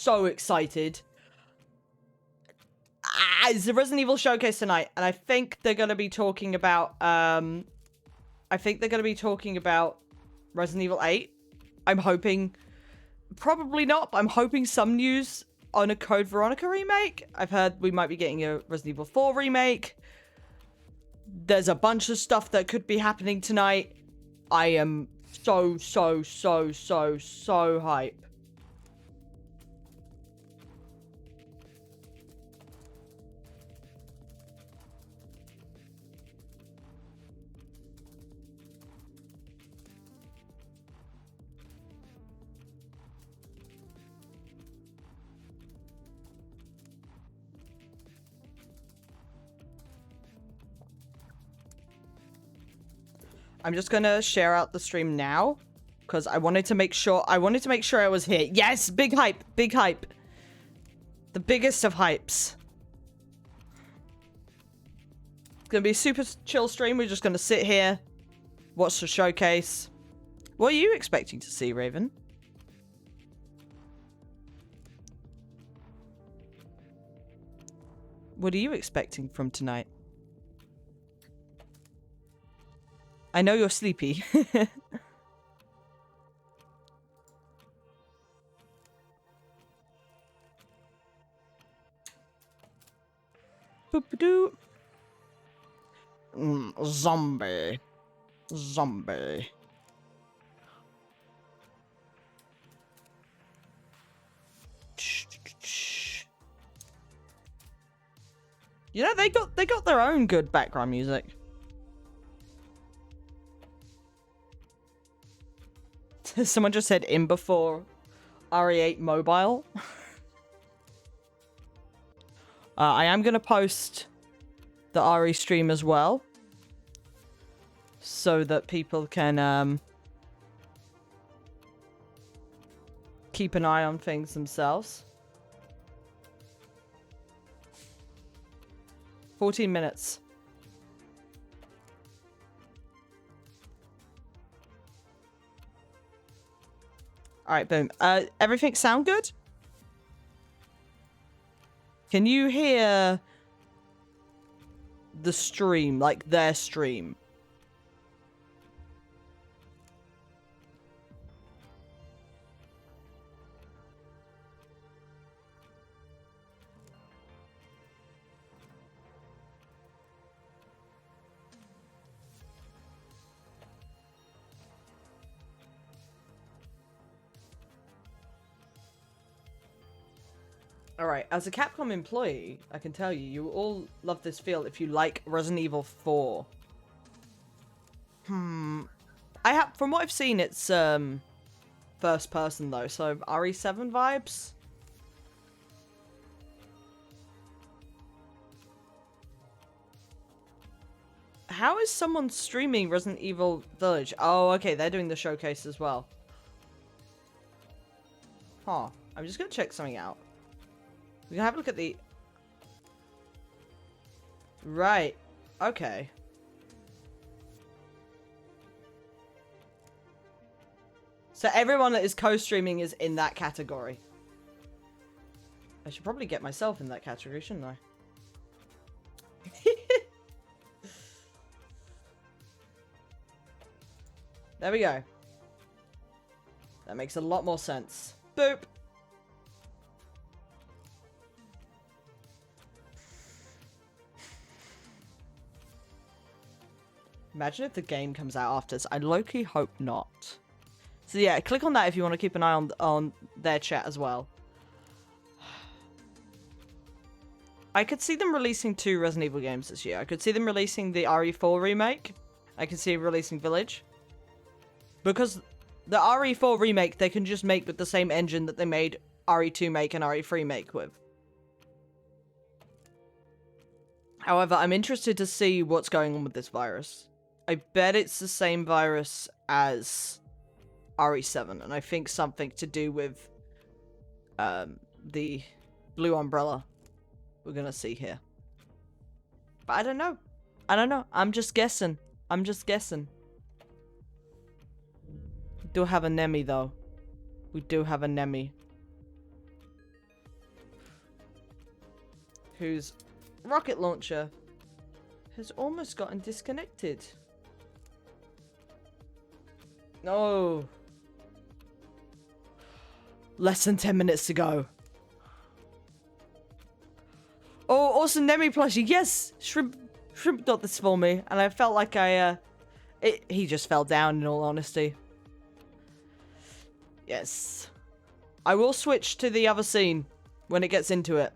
so excited. It's the Resident Evil showcase tonight, and I think they're going to be talking about, Resident Evil 8. I'm hoping, probably not, but I'm hoping some news on a Code Veronica remake. I've heard we might be getting a Resident Evil 4 remake. There's a bunch of stuff that could be happening tonight. I am so hype. I'm just gonna share out the stream now because I wanted to make sure I was here. Yes, big hype, big hype. The biggest of hypes. It's gonna be a super chill stream. We're just gonna sit here, watch the showcase. What are you expecting to see, Raven? What are you expecting from tonight? I know you're sleepy. Boop-a-doo. Zombie. Zombie. You know, they got their own good background music. Someone just said in before RE8 mobile. I am going to post the RE stream as well, so that people can keep an eye on things themselves. 14 minutes. All right, boom. Everything sound good? Can you hear the stream, like their stream? Alright, as a Capcom employee, I can tell you, you all love this feel if you like Resident Evil 4. From what I've seen, it's, first person though, so RE7 vibes? How is someone streaming Resident Evil Village? Oh, okay, they're doing the showcase as well. Huh, I'm just gonna check something out. We can have a look at the... Right. Okay. So everyone that is co-streaming is in that category. I should probably get myself in that category, shouldn't I? There we go. That makes a lot more sense. Boop. Imagine if the game comes out after this. I low-key hope not. So yeah, click on that if you want to keep an eye on their chat as well. I could see them releasing 2 Resident Evil games this year. I could see them releasing the RE4 remake. I could see them releasing Village. Because the RE4 remake, they can just make with the same engine that they made RE2 make and RE3 make with. However, I'm interested to see what's going on with this virus. I bet it's the same virus as RE7, and I think something to do with the blue umbrella we're gonna see here. But I don't know. I don't know. I'm just guessing. I'm just guessing. We do have a Nemi, though. We do have a Nemi. whose rocket launcher has almost gotten disconnected. No. Less than 10 minutes to go. Oh, awesome Nemi plushie. Yes, Shrimp got this for me, and I felt like he just fell down, in all honesty. Yes. I will switch to the other scene when it gets into it.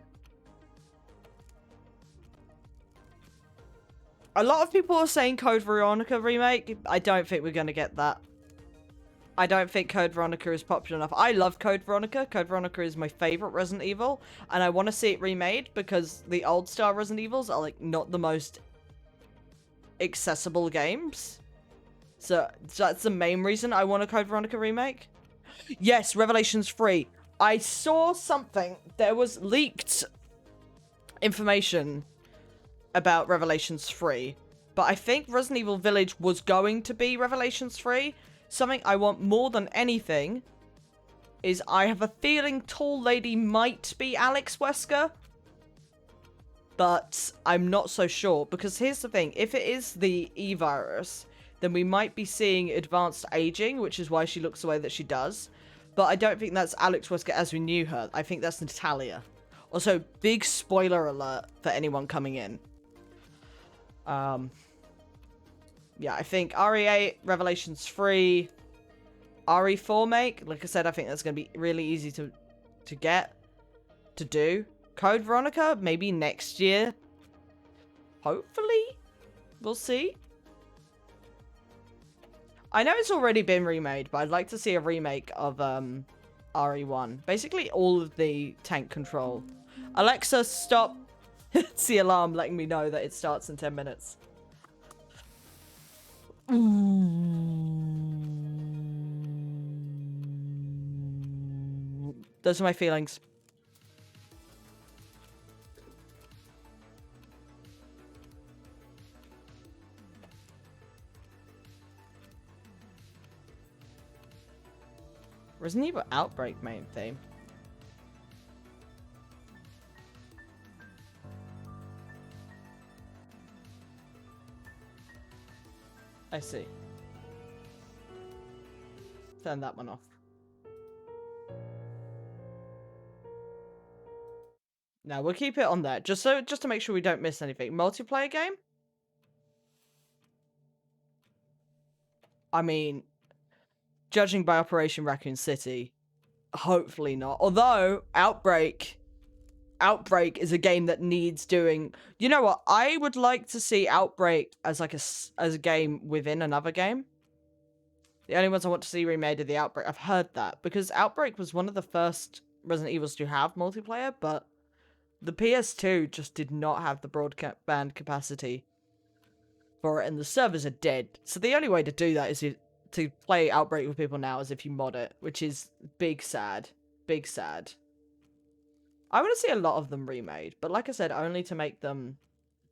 A lot of people are saying Code Veronica remake. I don't think we're going to get that. I don't think Code Veronica is popular enough. I love Code Veronica. Code Veronica is my favorite Resident Evil, and I want to see it remade because the old style Resident Evils are like not the most accessible games. So that's the main reason I want a Code Veronica remake. Yes, Revelations 3. I saw something. There was leaked information about Revelations 3, but I think Resident Evil Village was going to be Revelations 3. Something I want more than anything is I have a feeling Tall Lady might be Alex Wesker, but I'm not so sure, because here's the thing. If it is the E-Virus, then we might be seeing advanced aging, which is why she looks the way that she does. But I don't think that's Alex Wesker as we knew her. I think that's Natalia. Also, big spoiler alert for anyone coming in. Yeah, I think RE8, Revelations 3, RE4 make. Like I said, I think that's going to be really easy to do. Code Veronica, maybe next year. Hopefully. We'll see. I know it's already been remade, but I'd like to see a remake of RE1. Basically, all of the tank control. Alexa, stop. It's the alarm letting me know that it starts in 10 minutes. Those are my feelings. Resident Evil Outbreak main theme. I see. Turn that one off. Now we'll keep it on there, just to make sure we don't miss anything. Multiplayer game? I mean, judging by Operation Raccoon City, hopefully not. Although Outbreak is a game that needs doing. You know what? I would like to see Outbreak as like as a game within another game. The only ones I want to see remade are the Outbreak. I've heard that because Outbreak was one of the first Resident Evils to have multiplayer, but the PS2 just did not have the broadband capacity for it, and the servers are dead. So the only way to do that is to play Outbreak with people now is if you mod it, which is big sad. Big sad. I want to see a lot of them remade, but like I said, only to make them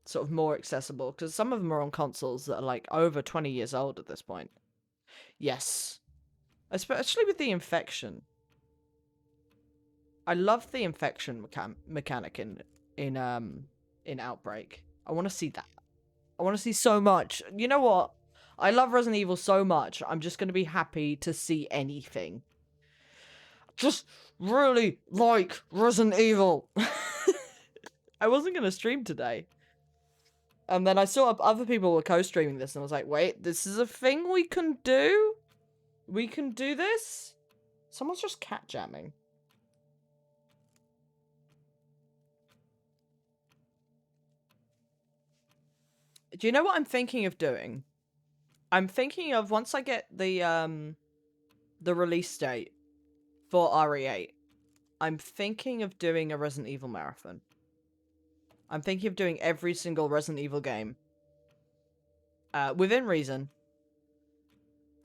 sort of more accessible, because some of them are on consoles that are like over 20 years old at this point. Yes. Especially with the infection. I love the infection mechanic in Outbreak. I want to see that. I want to see so much. You know what? I love Resident Evil so much. I'm just going to be happy to see anything. Just really like Resident Evil. I wasn't going to stream today. And then I saw other people were co-streaming this, and I was like, wait, this is a thing we can do? We can do this? Someone's just cat jamming. Do you know what I'm thinking of doing? I'm thinking of, once I get the release date for RE8, I'm thinking of doing a Resident Evil marathon. I'm thinking of doing every single Resident Evil game. Within reason.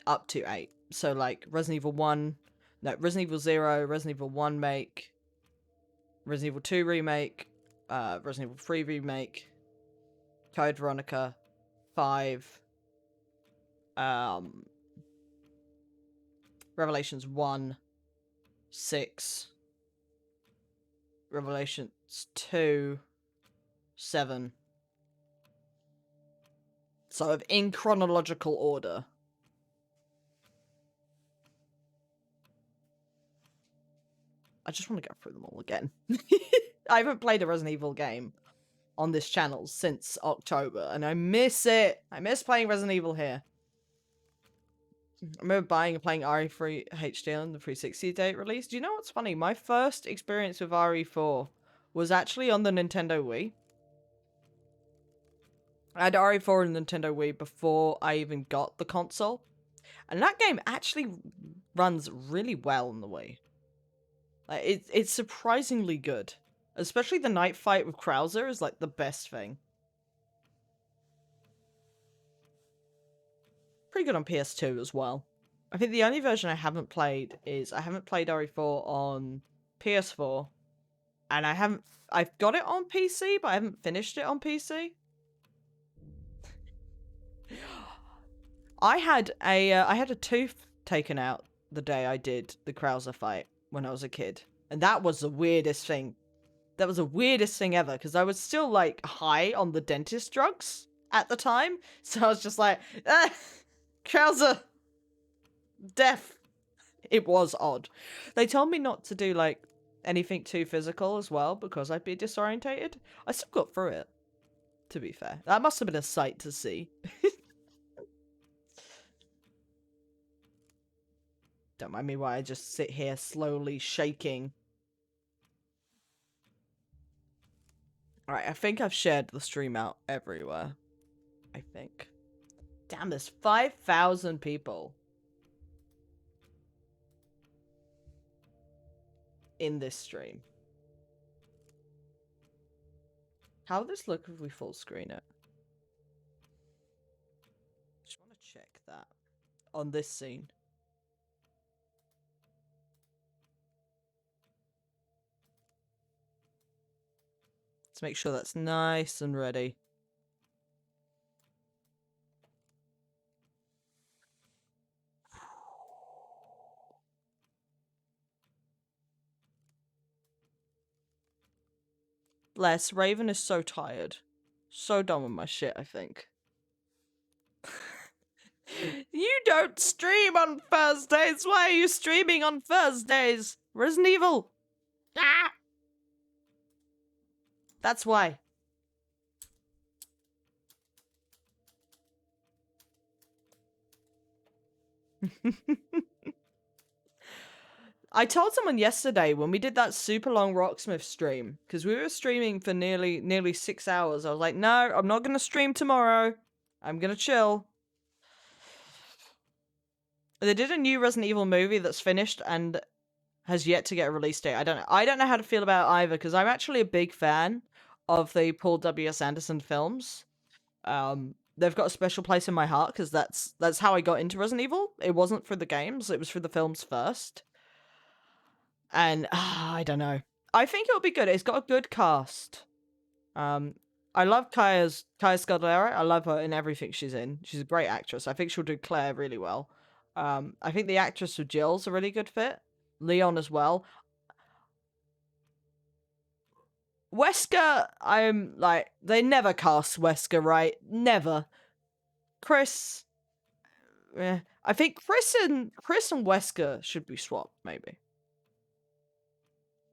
Up to 8. So, like, Resident Evil 1... No, Resident Evil 0, Resident Evil 1 make, Resident Evil 2 remake, Resident Evil 3 remake, Code Veronica, 5, Revelations 1, 6, Revelations 2, 7. Sort of in chronological order. I just want to go through them all again. I haven't played a Resident Evil game on this channel since October, and I miss it. I miss playing Resident Evil here. I remember buying and playing RE3 HD on the 360 date release. Do you know what's funny? My first experience with RE4 was actually on the Nintendo Wii. I had RE4 on Nintendo Wii before I even got the console. And that game actually runs really well on the Wii. Like, it's surprisingly good. Especially the night fight with Krauser is like the best thing. Pretty good on PS2 as well. I think the only version I haven't played is I haven't played RE4 on PS4. And I've got it on PC, but I haven't finished it on PC. I had a tooth taken out the day I did the Krauser fight when I was a kid. And that was the weirdest thing. That was the weirdest thing ever, because I was still, like, high on the dentist drugs at the time. So I was just like, Krauser, death. It was odd. They told me not to do, like, anything too physical as well, because I'd be disorientated. I still got through it, to be fair. That must have been a sight to see. Don't mind me while I just sit here slowly shaking. Alright, I think I've shared the stream out everywhere. I think. Damn, there's 5,000 people in this stream. How would this look if we full screen it? Just want to check that on this scene. Let's make sure that's nice and ready. Bless, Raven is so tired. So done with my shit, I think. You don't stream on Thursdays! Why are you streaming on Thursdays? Resident Evil! Ah! That's why. I told someone yesterday when we did that super long Rocksmith stream, because we were streaming for nearly 6 hours. I was like, no, I'm not going to stream tomorrow. I'm going to chill. They did a new Resident Evil movie that's finished and has yet to get a release date. I don't know how to feel about it either, because I'm actually a big fan of the Paul W.S. Anderson films. They've got a special place in my heart, because that's how I got into Resident Evil. It wasn't for the games, it was for the films first. And I don't know. I think it'll be good. It's got a good cast. I love Kaya Scodelario. I love her in everything she's in. She's a great actress. I think she'll do Claire really well. I think the actress for Jill's a really good fit. Leon as well. Wesker, I'm like, they never cast Wesker right. Never. Chris. I think Chris and Wesker should be swapped, maybe.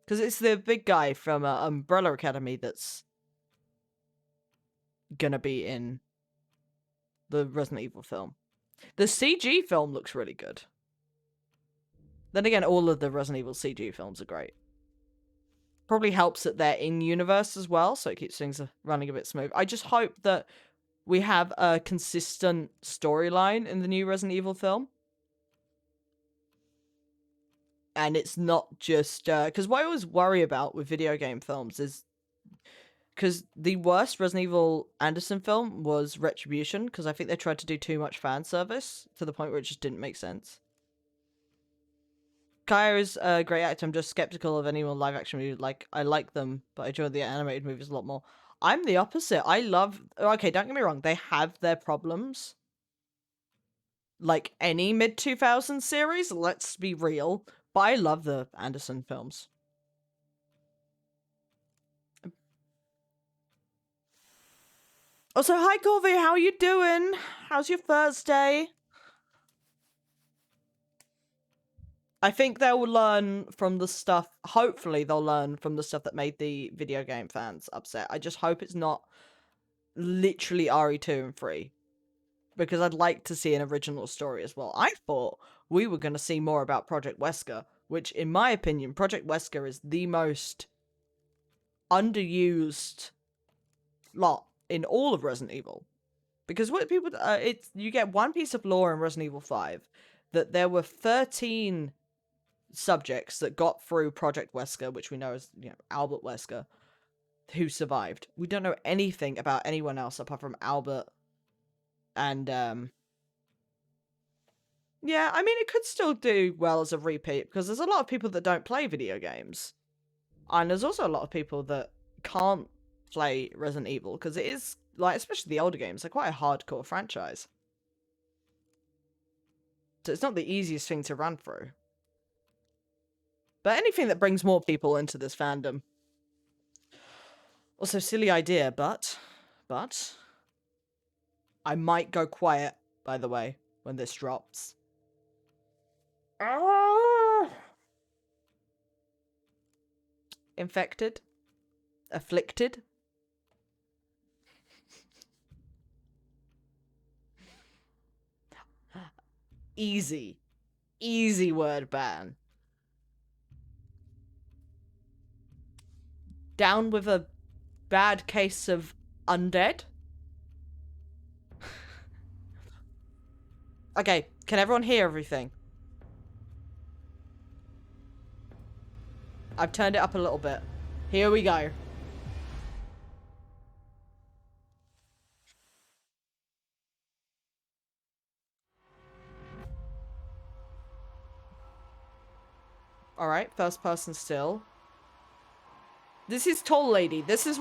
Because it's the big guy from Umbrella Academy that's gonna be in the Resident Evil film. The CG film looks really good. Then again, all of the Resident Evil CG films are great. Probably helps that they're in-universe as well, so it keeps things running a bit smooth. I just hope that we have a consistent storyline in the new Resident Evil film. And it's not just... because what I always worry about with video game films is... because the worst Resident Evil Anderson film was Retribution, because I think they tried to do too much fan service to the point where it just didn't make sense. Kaya is a great actor. I'm just skeptical of anyone live action movies. Like, I like them, but I enjoy the animated movies a lot more. I'm the opposite. I love... okay, don't get me wrong. They have their problems. Like any mid-2000s series, let's be real. But I love the Anderson films. Also, hi Corby, how are you doing? How's your Thursday? I think they'll learn from the stuff, hopefully they'll learn from the stuff that made the video game fans upset. I just hope it's not literally RE2 and 3. Because I'd like to see an original story as well. I thought we were going to see more about Project Wesker, which in my opinion, Project Wesker is the most underused lot in all of Resident Evil. Because what people, you get one piece of lore in Resident Evil 5 that there were 13 subjects that got through Project Wesker, which we know as, Albert Wesker, who survived. We don't know anything about anyone else apart from Albert and, yeah, I mean, it could still do well as a repeat, because there's a lot of people that don't play video games. And there's also a lot of people that can't play Resident Evil, because it is, like, especially the older games, they're quite a hardcore franchise. So it's not the easiest thing to run through. But anything that brings more people into this fandom. Also, silly idea, but I might go quiet, by the way, when this drops. Infected. Afflicted. Easy. Easy word ban. Down with a bad case of undead. Okay, can everyone hear everything? I've turned it up a little bit. Here we go. Alright, first person still. This is Tall Lady. This is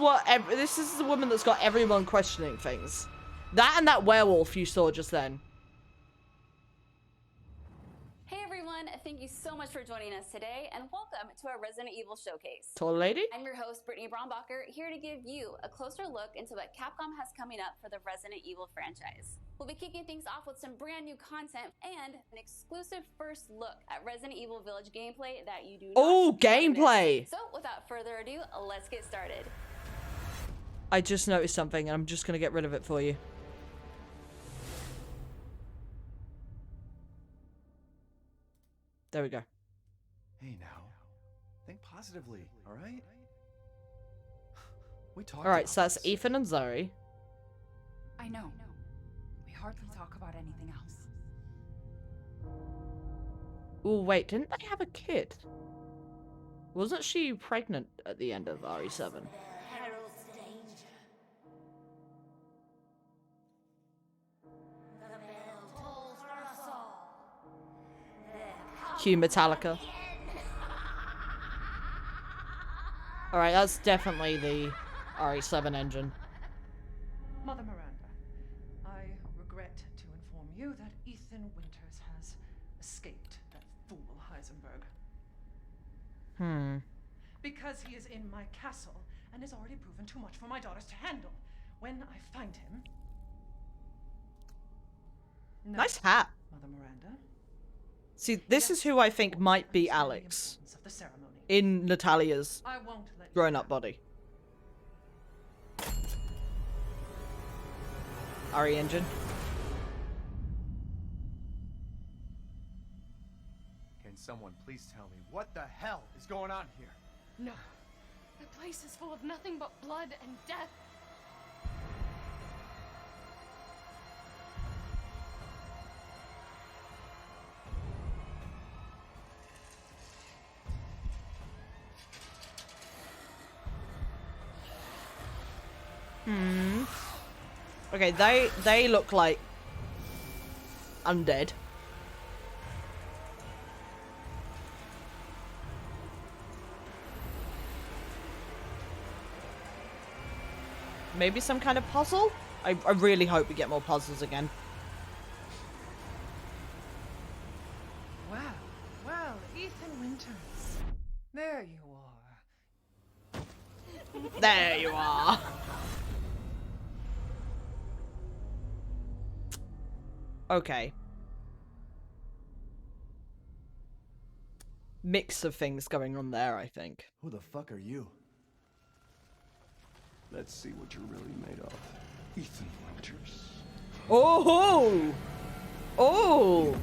this is the woman that's got everyone questioning things. That and that werewolf you saw just then. Hey everyone, thank you so much for joining us today and welcome to our Resident Evil Showcase. Tall Lady? I'm your host, Brittany Brombacher, here to give you a closer look into what Capcom has coming up for the Resident Evil franchise. We'll be kicking things off with some brand new content and an exclusive first look at Resident Evil Village gameplay that you do not Oh, gameplay! So without further ado, let's get started. I just noticed something and I'm just gonna get rid of it for you. There we go. Hey now, think positively, all right? We talked. All right, so that's Ethan and Zoe. I know. We hardly talk about anything else. Oh wait, didn't they have a kid? Wasn't she pregnant at the end of RE7? Cue Metallica. Alright, that's definitely the RE7 engine. Mother Miranda, I regret to inform you that Ethan Winters has escaped that fool Heisenberg. Because he is in my castle and has already proven too much for my daughters to handle. When I find him... No, Nice hat. Mother Miranda. See, this is who I think might be Alex in Natalia's grown-up body. RE engine. Can someone please tell me what the hell is going on here? No. The place is full of nothing but blood and death. Okay, they look like undead. Maybe some kind of puzzle? I really hope we get more puzzles again. Well, Ethan Winters. There you are. There you are. Okay. Mix of things going on there, I think. Who the fuck are you? Let's see what you're really made of. Ethan Winters. Oh! Oh!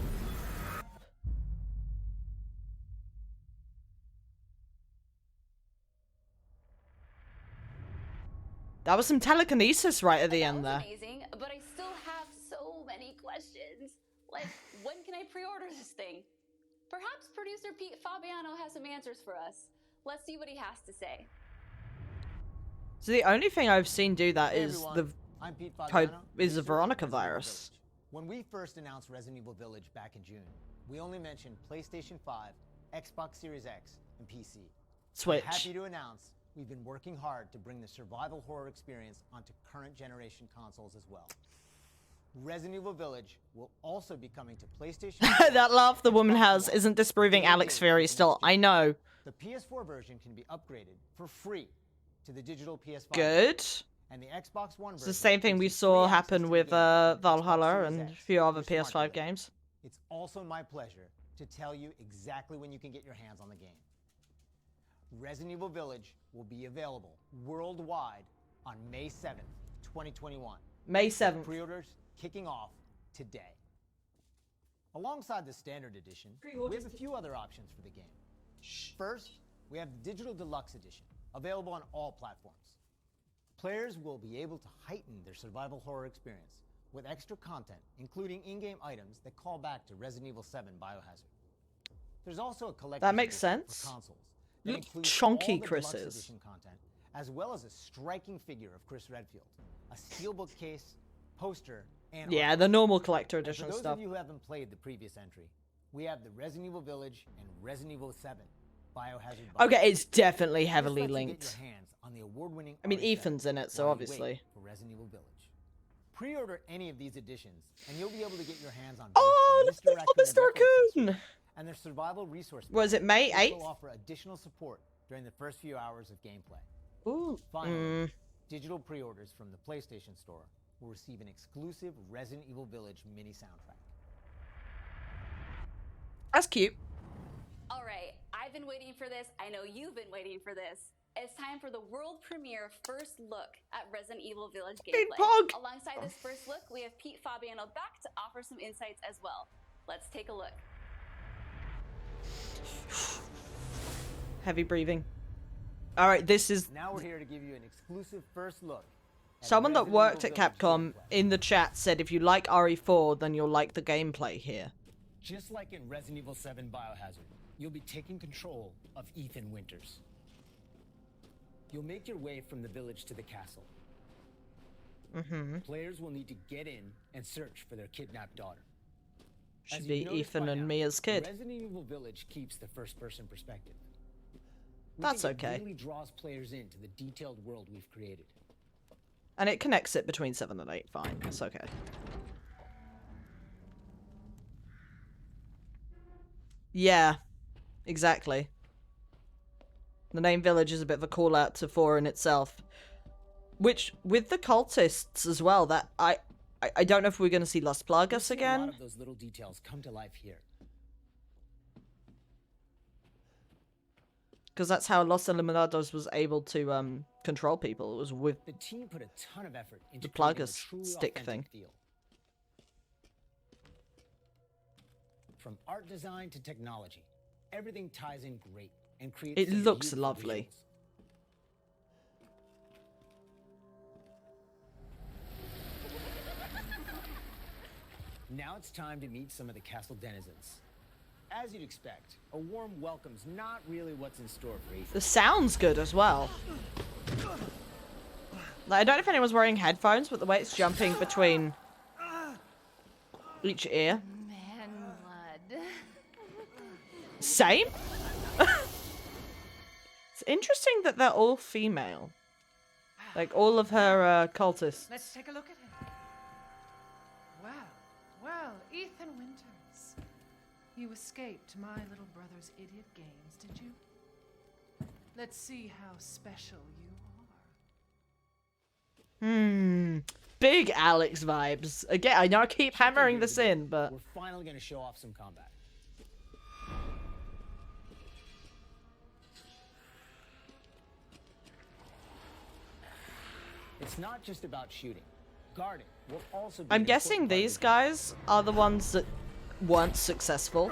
That was some telekinesis right at the end there. Amazing, but I still have so many questions. Like, when can I pre-order this thing? Perhaps producer Pete Fabiano has some answers for us. Let's see what he has to say. So the only thing I've seen do that Hey is everyone, I'm Pete the Fabiano, the researcher Veronica at Resident Evil virus. Village. When we first announced Resident Evil Village back in June, we only mentioned PlayStation 5, Xbox Series X, and PC. Switch. I'm happy to announce we've been working hard to bring the survival horror experience onto current generation consoles as well. Resident Evil Village will also be coming to PlayStation 4, That laugh the woman Xbox has One, isn't disproving and Alex PC Fury next still. year. I know. The PS4 version can be upgraded for free to the digital PS5. Good. And the Xbox One It's version the same thing gives we you saw free access happen to the with game on Xbox Valhalla Series and X a few other with smart PS5 delivery. games. It's also my pleasure to tell you exactly when you can get your hands on the game. Resident Evil Village will be available worldwide on May 7th, 2021. May 7th. Pre-orders kicking off today. Alongside the standard edition, we have a few other options for the game. First, we have the Digital Deluxe Edition, available on all platforms. Players will be able to heighten their survival horror experience with extra content, including in-game items that call back to Resident Evil 7 Biohazard. There's also a collector's That makes edition sense. for consoles that Look includes chunky all the Chris Deluxe is. Edition content, as well as a striking figure of Chris Redfield, a steelbook case, poster, and Yeah, artwork. the normal collector And edition for those stuff. of you who haven't played the previous entry, we have the Resident Evil Village and Resident Evil 7 Biohazard box. Okay, it's definitely This heavily lets you linked. Get your hands on the award-winning I mean, RE7 Ethan's in it, so while you wait obviously. for Resident Evil Village. Pre-order any of these editions, and you'll be able to get your hands on both Oh, the look at Raccoon Mr. Record Raccoon! accessory and their survival resource. Was it May pack, which 8th? will offer additional support during the first few hours of gameplay. Ooh. Finally, digital pre-orders from the PlayStation Store will receive an exclusive Resident Evil Village mini soundtrack. That's cute. All right, I've been waiting for this. I know you've been waiting for this. It's time for the world premiere first look at Resident Evil Village Big gameplay. Pog. Alongside this first look, we have Pete Fabiano back to offer some insights as well. Let's take a look. Heavy breathing. Alright, this is Now we're here to give you an exclusive first look. At someone that Resident worked Evil at Village Capcom gameplay. in the chat said if you like RE4, then you'll like the gameplay here. Just like in Resident Evil 7 Biohazard, you'll be taking control of Ethan Winters. You'll make your way from the village to the castle. Players will need to get in and search for their kidnapped daughter. Should As be you've noticed Ethan by and now, Mia's kid. Resident Evil Village keeps the first-person perspective. We That's think okay. It really draws players into the detailed world we've created. And it connects it between 7 and 8, fine. It's okay. Yeah, exactly. The name Village is a bit of a call out to 4 in itself. Which, with the cultists as well, that I don't know if we're going to see Las You'll Plagas see A again. lot of those little details come to life here. Because that's how Los Eliminados was able to control people. It was with The team put a ton of effort into The creating a Plagas truly stick authentic thing. feel. From art design to technology, everything ties in great and creates It some looks beautiful lovely. visuals. Now it's time to meet some of the castle denizens. As you'd expect, a warm welcome's not really what's in store for Ethan. the sound's good as well. Like, I don't know if anyone's wearing headphones, but the way it's jumping between each ear. Man blood. Same? It's interesting that they're all female. Like, all of her cultists. Let's take a look at him. Well, Ethan Winters. You escaped my little brother's idiot games, did you? Let's see how special you are. big Alex vibes. Again, I know I keep hammering this in, but we're finally going to show off some combat. It's not just about shooting. Guarding will also be I'm an guessing important part of these the game. guys are the ones that weren't successful.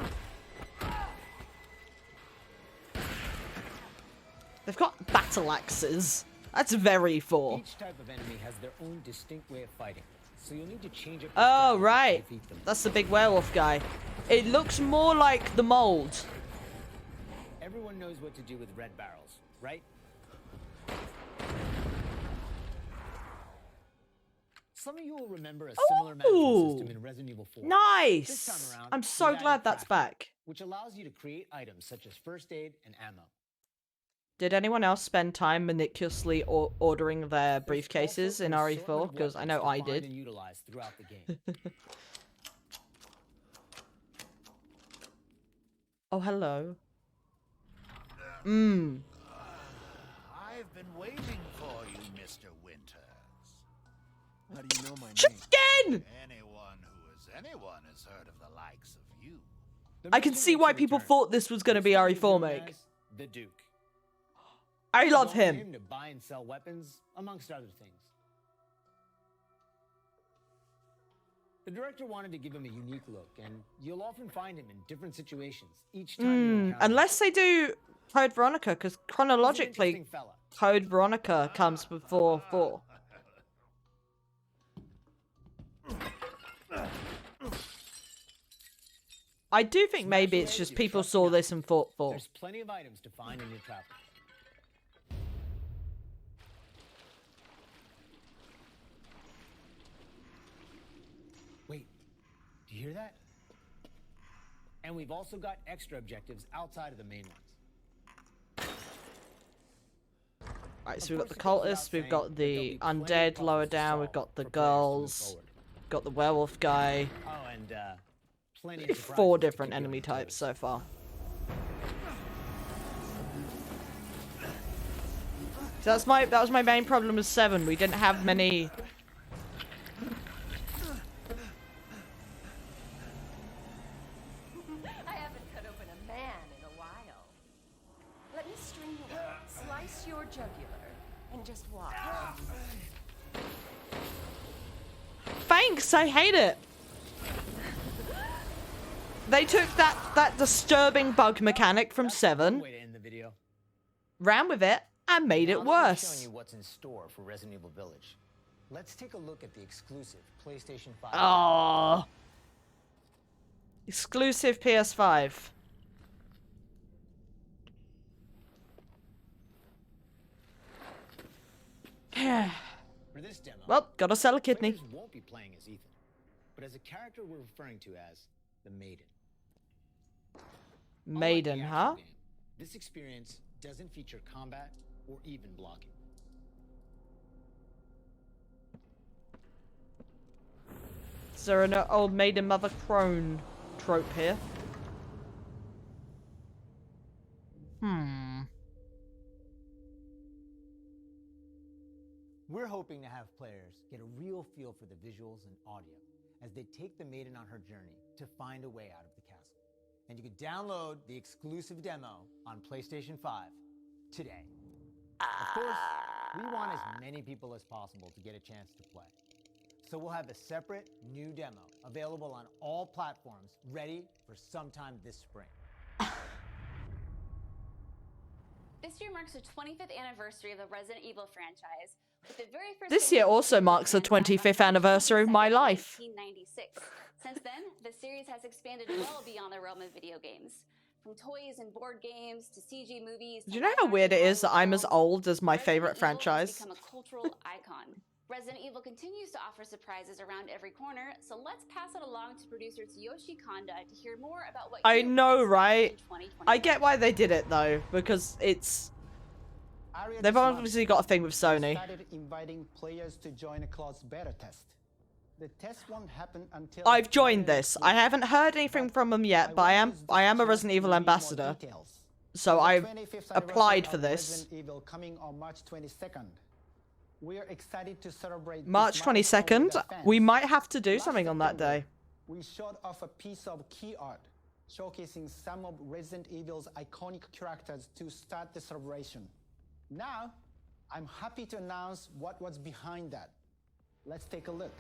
They've got battle axes. That's very four. Each type of enemy has their own distinct way of fighting, so you'll need to change up your Oh, strategy to right. defeat them. That's the big werewolf guy. It looks more like the mold. Everyone knows what to do with red barrels, right? Some of you will remember a similar management system in Resident Evil 4. This Nice. time around, I'm so we've glad added that's crafting, back. which allows you to create items such as first aid and ammo. Did anyone else spend time meticulously ordering their There's briefcases also in an RE4? assortment of Because I weapons know to I find did. and utilize throughout the game. Oh, hello. Mmm. I've been waiting for you, Mr. Winters. How do you know my name? Chicken! Anyone has heard of the likes of you. The I can mission see makes why a people return. thought this was going to be This time RE4 we're make. known as the Duke. I love Going him. to buy and sell weapons, amongst other things. The director wanted to give him a unique look, and you'll often find him in different situations each time you encounter him. Unless they do Code Veronica, because He's an chronologically, interesting fella. Code Veronica comes before 4. I do think maybe it's just people saw this and thought 4. There's plenty of items to find in your travel. Wait, do you hear that? And we've also got extra objectives outside of the main ones. Right, so Of we've got the course, it goes cultists, without we've saying got that the there'll be plenty of undead puzzles lower to down, we've solve got the for players to move girls, forward. got the werewolf guy. Oh, and plenty of 4 surprises to different keep you on enemy your types toes. so far. So that was my main problem with 7. We didn't have many. I haven't cut open a man in a while. Let me string you up, slice your jugular, and just watch. Thanks, I hate it. They took that disturbing bug mechanic from That's one 7, way to end the video. ran with it, and made it Now that we've worse. shown you what's in store for Resident Evil Village, let's take a look at the exclusive PlayStation 5. Oh. Exclusive PS5. For this demo, Well, gotta sell a kidney. players won't be playing as Ethan, but as a character we're referring to as the Maiden. Unlike the Maiden, actual huh? game, this experience doesn't feature combat or even blocking. Is there an old maiden mother crone trope here? We're hoping to have players get a real feel for the visuals and audio as they take the Maiden on her journey to find a way out of the castle. And you can download the exclusive demo on PlayStation 5 today. Of course, we want as many people as possible to get a chance to play. So we'll have a separate new demo available on all platforms, ready for sometime this spring. This year marks the 25th anniversary of the Resident Evil franchise. With the very first This game year released also in marks the Japan back on 25th March anniversary of my 22nd, life. 1996. Since then, the series has expanded well beyond the realm of video games. From toys and board games to CG movies. Do you know how weird it is that I'm as old as my favorite franchise? Has become a cultural icon. Resident Evil continues to offer surprises around every corner, so let's pass it along to producer Tsuyoshi Kanda to hear more about what I you know, expect right? in 2021. I get why they did it though, because it's they've obviously got a thing with Sony. Started inviting players to join a closed beta test. The test won't happen until I've joined January this. I 18th. haven't heard anything from them yet, but I am a Resident Evil ambassador, so The I've 25th applied anniversary for of this. Resident Evil coming on March 22nd. we're excited to celebrate this March milestone with 22nd. our fans. We might have to do Last something on that September, day. We showed off a piece of key art showcasing some of Resident Evil's iconic characters to start the celebration. Now, I'm happy to announce what was behind that. Let's take a look.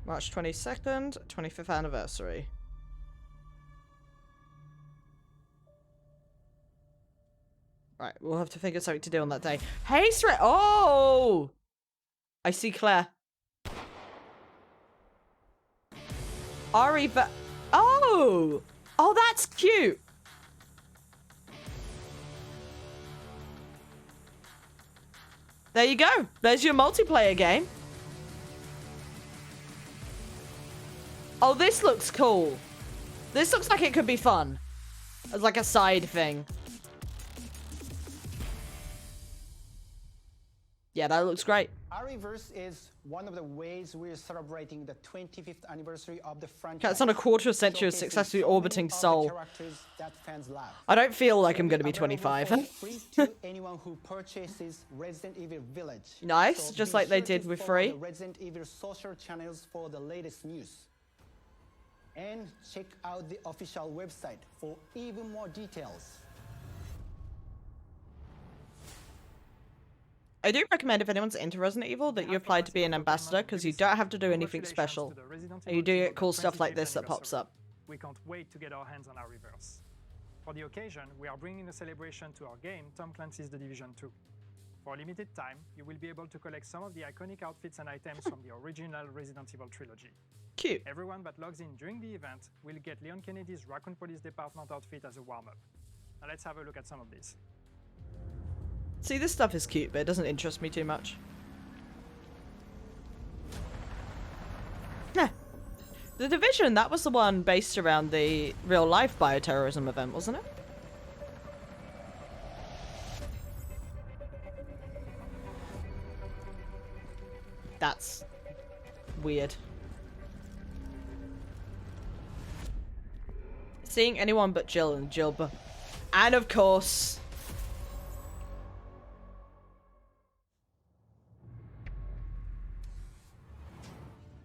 March 22nd, 25th anniversary. Right, we'll have to figure something to do on that day. Hey, oh! I see Claire. Ari, oh! Oh, that's cute! There you go. There's your multiplayer game. Oh, this looks cool. This looks like it could be fun. As like a side thing. Yeah, that looks great. RE8 is one of the ways we're celebrating the 25th anniversary of the franchise. That's on a quarter of a century of successfully orbiting Seoul. That fans love. I don't feel like I'm going to be 25. Free to anyone who purchases Resident Evil Village. Nice, So just be like they sure did to with follow 3. the Resident Evil social channels for the latest news. And check out the official website for even more details. I do recommend if anyone's into Resident Evil that you apply to be an ambassador because you don't have to do anything special. And you do get cool stuff like this that pops up. We can't wait to get our hands on our reverse. For the occasion, we are bringing a celebration to our game, Tom Clancy's The Division 2. For a limited time, you will be able to collect some of the iconic outfits and items from the original Resident Evil trilogy. Cute. Everyone that logs in during the event will get Leon Kennedy's Raccoon Police Department outfit as a warm-up. Now let's have a look at some of these. See, this stuff is cute, but it doesn't interest me too much. Nah. The Division, that was the one based around the real-life bioterrorism event, wasn't it? That's weird. Seeing anyone but Jill and Jill, and of course...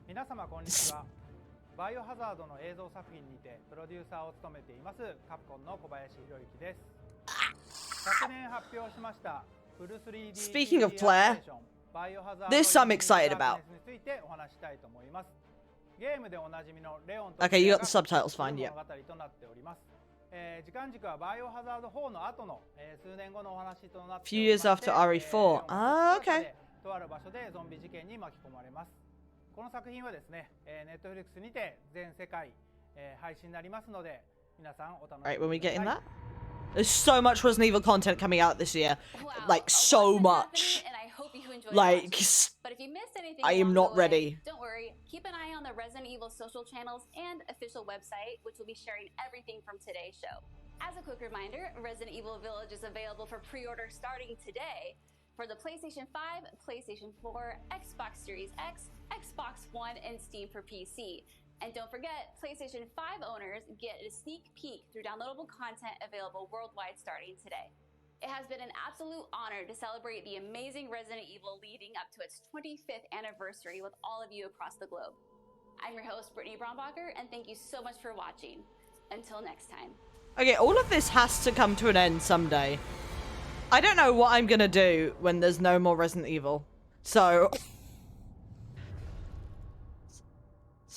皆様こんにちは。バイオハザードの映像作品にてプロデューサーを務めていますカプコンの小林博之です。昨年発表しましたフル 3D Speaking of Claire, this I'm excited about. についてお話したいと思います。ゲームでおなじみのレオンと Okay, you got the subtitles fine, yeah. 物語となっております。時間軸はバイオハザード4の後の数年後のお話となってお Few りまして years after RE4. Ah, okay. とある場所でゾンビ事件に巻き込まれます。この作品はですね、Netflix にて全世界、配信になりますので、皆さんお楽しみください。 Right, when we get in that? There's so much Resident Evil content coming out this year. Like, so much. Like, but if you missed anything I am along not the way, ready. Don't worry. Keep an eye on the Resident Evil social channels and official website, which will be sharing everything from today's show. As a quick reminder, Resident Evil Village is available for pre-order starting today for the PlayStation 5, PlayStation 4, Xbox Series X, Xbox One, and Steam for PC. And don't forget, PlayStation 5 owners get a sneak peek through downloadable content available worldwide starting today. It has been an absolute honor to celebrate the amazing Resident Evil leading up to its 25th anniversary with all of you across the globe. I'm your host, Brittany Brombacher, and thank you so much for watching. Until next time. Okay, all of this has to come to an end someday. I don't know what I'm gonna do when there's no more Resident Evil. So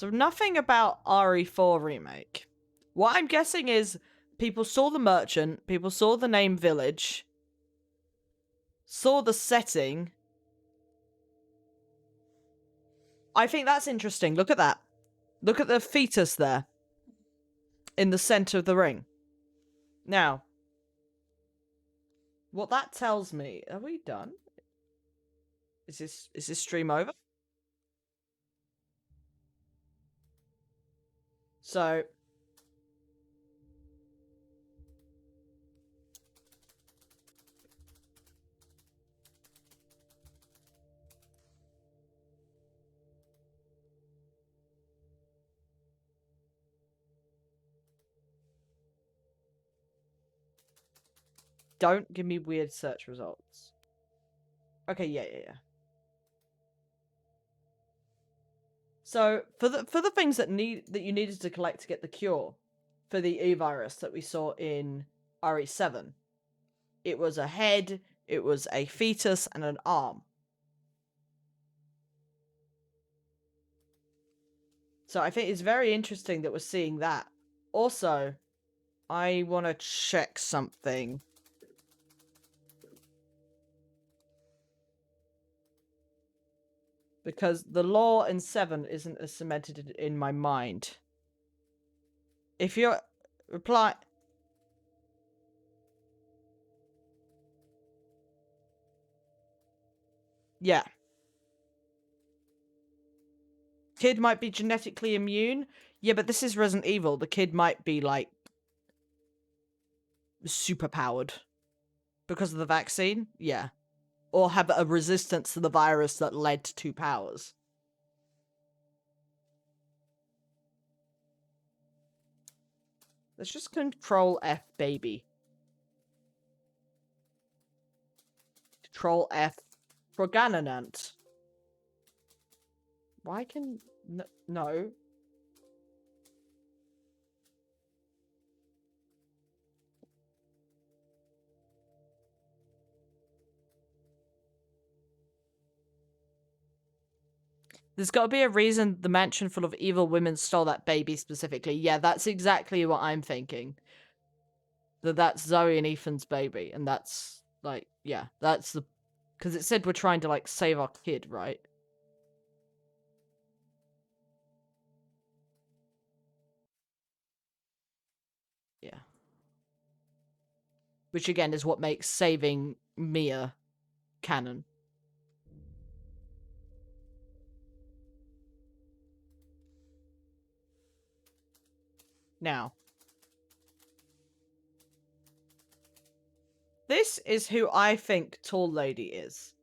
nothing about RE4 remake. What I'm guessing is people saw the merchant, people saw the name Village, saw the setting. I think that's interesting. Look at that. Look at the fetus there. In the center of the ring. Now, what that tells me... Are we done? Is this stream over? So... Don't give me weird search results. Okay, yeah. So for the things that you needed to collect to get the cure for the E virus that we saw in RE7, it was a head, it was a fetus, and an arm. So I think it's very interesting that we're seeing that. Also, I want to check something. Because the lore in 7 isn't as cemented in my mind. If you're... Reply... Yeah. Kid might be genetically immune. Yeah, but this is Resident Evil. The kid might be, like, super powered. Because of the vaccine? Yeah. Or have a resistance to the virus that led to powers. Let's just Control F, baby. Control F for Ganonant. Why can... No. There's got to be a reason the mansion full of evil women stole that baby specifically. Yeah, that's exactly what I'm thinking. That's Zoe and Ethan's baby. And that's, like, yeah, that's the... Because it said we're trying to, like, save our kid, right? Yeah. Which, again, is what makes saving Mia canon. Now. This is who I think Tall Lady is.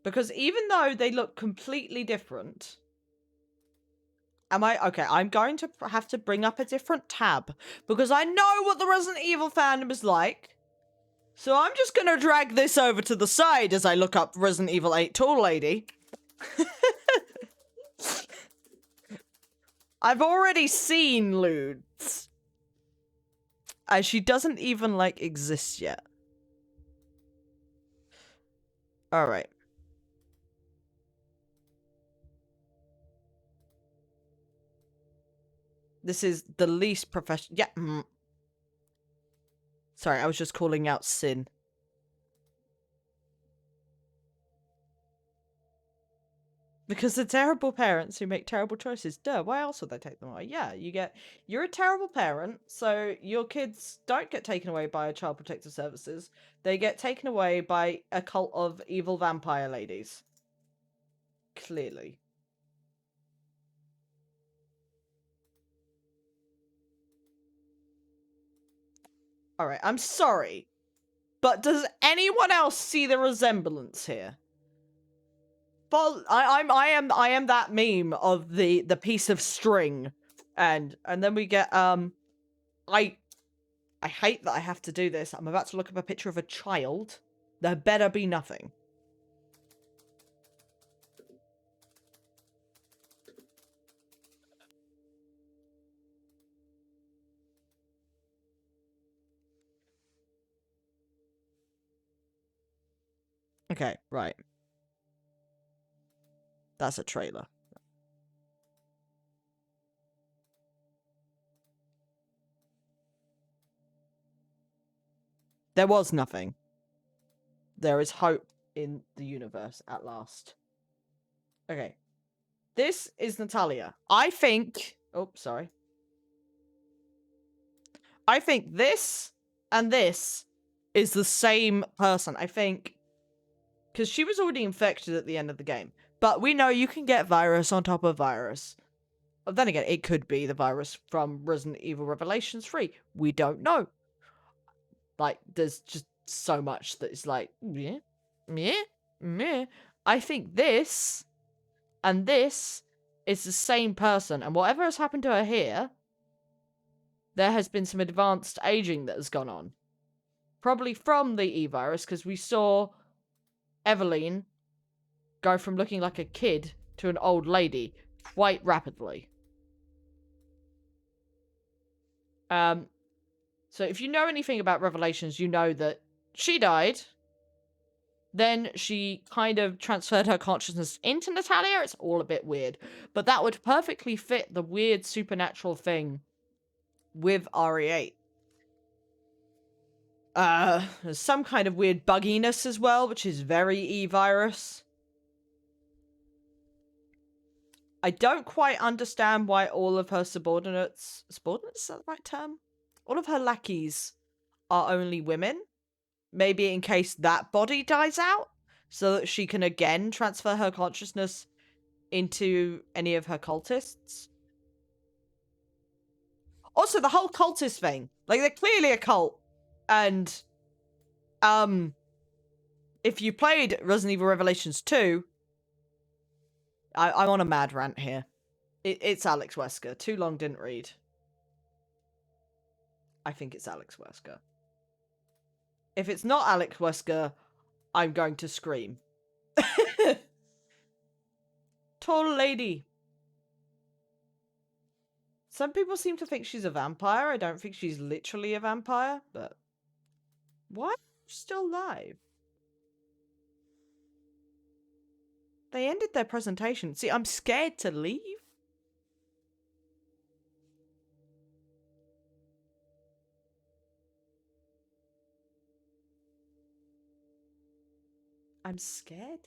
Because even though they look completely different... Okay, I'm going to have to bring up a different tab. Because I know what the Resident Evil fandom is like. So I'm just going to drag this over to the side as I look up Resident Evil 8 Tall Lady. I've already seen Ludes. She doesn't even, like, exist yet. Alright. This is the least professional... Yeah. Sorry, I was just calling out Sin. Because they're terrible parents who make terrible choices. Duh, why else would they take them away? Yeah, you're a terrible parent, so your kids don't get taken away by Child Protective Services. They get taken away by a cult of evil vampire ladies. Clearly. Alright, I'm sorry. But does anyone else see the resemblance here? Well, I am that meme of the piece of string, and then we get I hate that I have to do this. I'm about to look up a picture of a child. There better be nothing. Okay, right. That's a trailer. There was nothing. There is hope in the universe at last. Okay. This is Natalia. I think... Oh, sorry. I think this and this is the same person. I think... Because she was already infected at the end of the game. But we know you can get virus on top of virus. Then again, it could be the virus from Resident Evil Revelations 3. We don't know. Like, there's just so much that is like, meh, meh, meh. I think this and this is the same person. And whatever has happened to her here, there has been some advanced aging that has gone on. Probably from the E-virus, because we saw Eveline go from looking like a kid to an old lady quite rapidly. So if you know anything about Revelations, you know that she died. Then she kind of transferred her consciousness into Natalia. It's all a bit weird. But that would perfectly fit the weird supernatural thing with RE8. There's some kind of weird bugginess as well, which is very E-virus. I don't quite understand why all of her subordinates... Subordinates, is that the right term? All of her lackeys are only women. Maybe in case that body dies out, so that she can again transfer her consciousness into any of her cultists. Also, the whole cultist thing. Like, they're clearly a cult. And, if you played Resident Evil Revelations 2, I'm on a mad rant here. It's Alex Wesker. Too long didn't read. I think it's Alex Wesker. If it's not Alex Wesker, I'm going to scream. Tall lady. Some people seem to think she's a vampire. I don't think she's literally a vampire, but... Why are you still alive? They ended their presentation. See, I'm scared to leave. I'm scared.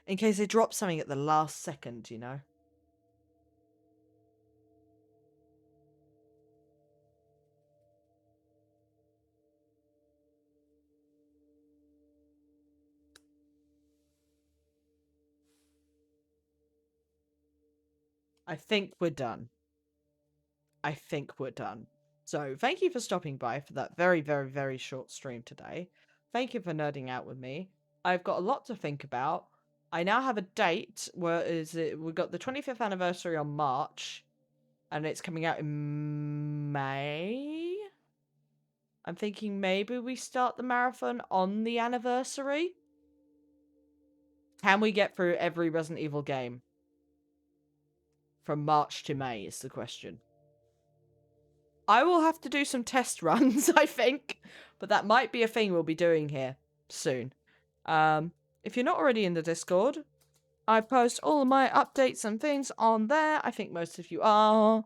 In case they drop something at the last second, you know? I think we're done. I think we're done. So, thank you for stopping by for that very, very, very short stream today. Thank you for nerding out with me. I've got a lot to think about. I now have a date. Where is it? We've got the 25th anniversary on March. And it's coming out in May. I'm thinking maybe we start the marathon on the anniversary. Can we get through every Resident Evil game? From March to May is the question. I will have to do some test runs, I think. But that might be a thing we'll be doing here soon. If you're not already in the Discord, I post all of my updates and things on there. I think most of you are.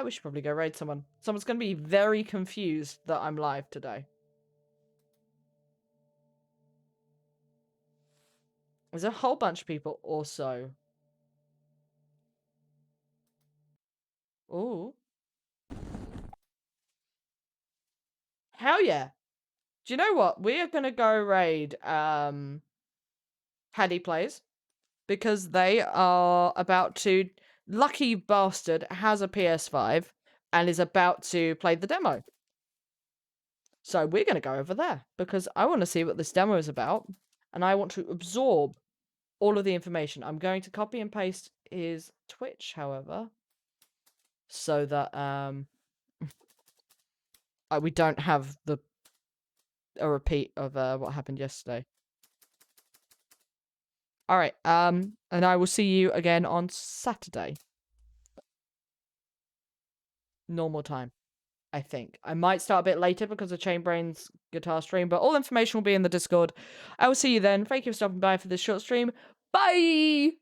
We should probably go raid someone. Someone's going to be very confused that I'm live today. There's a whole bunch of people also. Ooh. Hell yeah. Do you know what? We are going to go raid Paddy Plays. Because they are about to... Lucky bastard has a PS5 and is about to play the demo. So we're going to go over there. Because I want to see what this demo is about. And I want to absorb all of the information. I'm going to copy and paste his Twitch, however. So that we don't have a repeat of what happened yesterday. Alright, and I will see you again on Saturday. Normal time, I think. I might start a bit later because of Chainbrain's guitar stream, but all information will be in the Discord. I will see you then. Thank you for stopping by for this short stream. Bye!